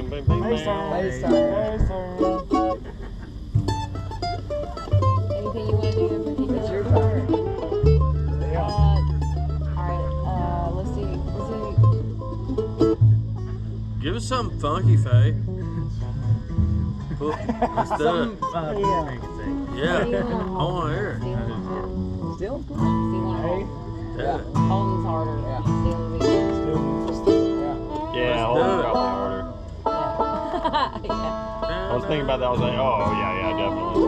Anything you want to do in particular? It's your turn. Alright, let's see. Give us something funky, Faye. Let's do it. Yeah, I want to hear it. Still? Yeah. Holden's harder. Yeah. Yeah, Let's hold do on, it. probably harder. Yeah. I was thinking about that. I was like, oh yeah, definitely.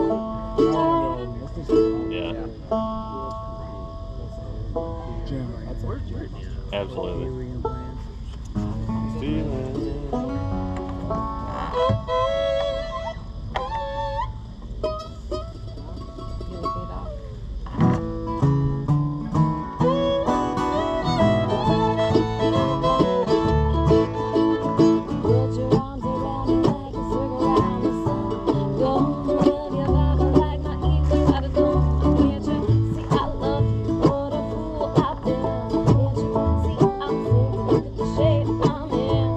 Yeah, absolutely. See, I'm sick, look at the shape I'm in.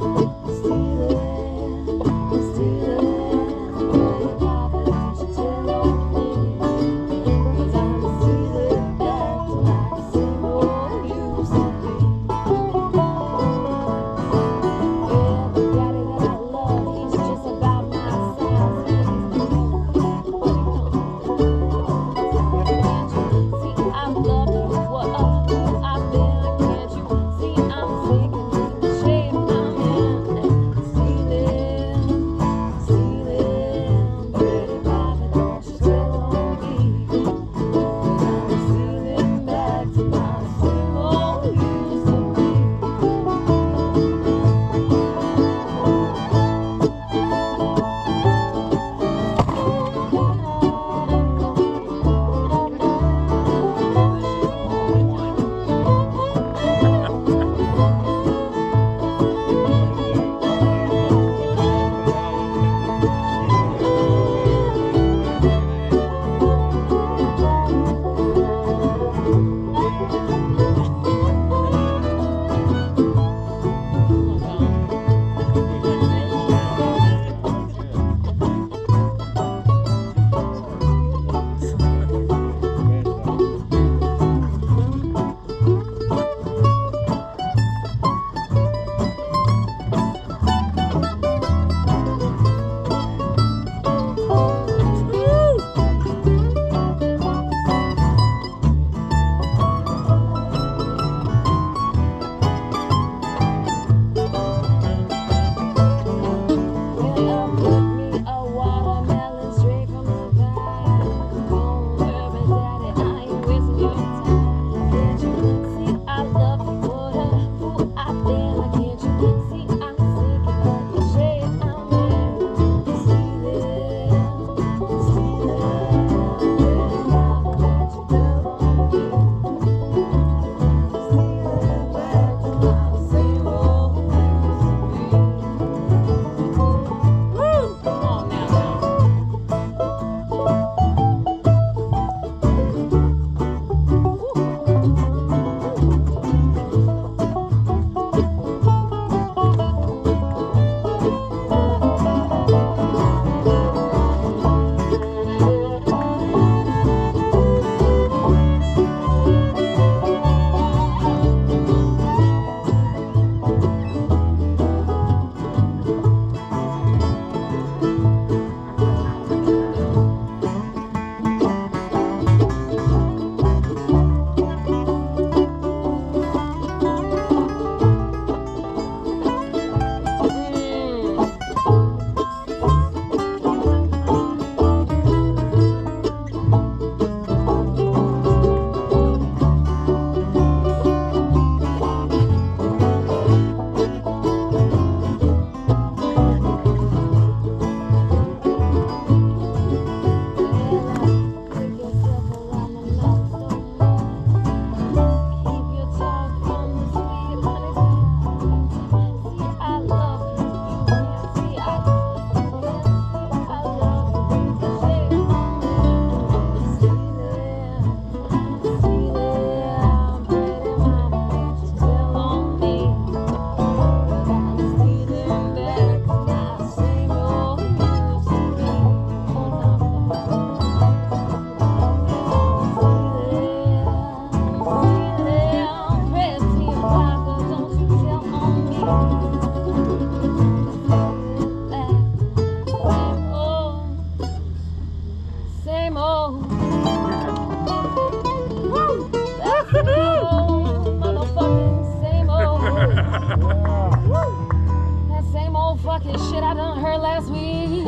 fucking shit I done heard last week.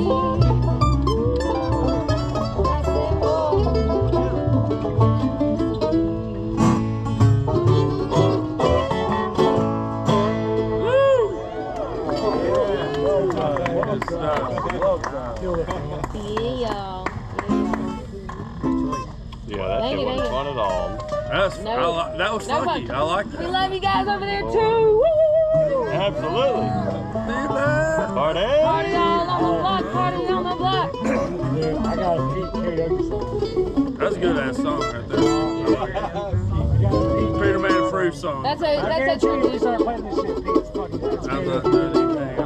I said, yeah. Yeah, that Dang shit it, wasn't dang it. fun at all. That was No funky. fun. I like We that. love you guys over there too. Woo! Absolutely. Party. Party all on the block. Party on the block. I got a Pete karaoke song. That's a good ass song right there. Peter Man Fruit song. That's a tribute. Start playing this shit, Pete. It's fucking. I'm not doing anything.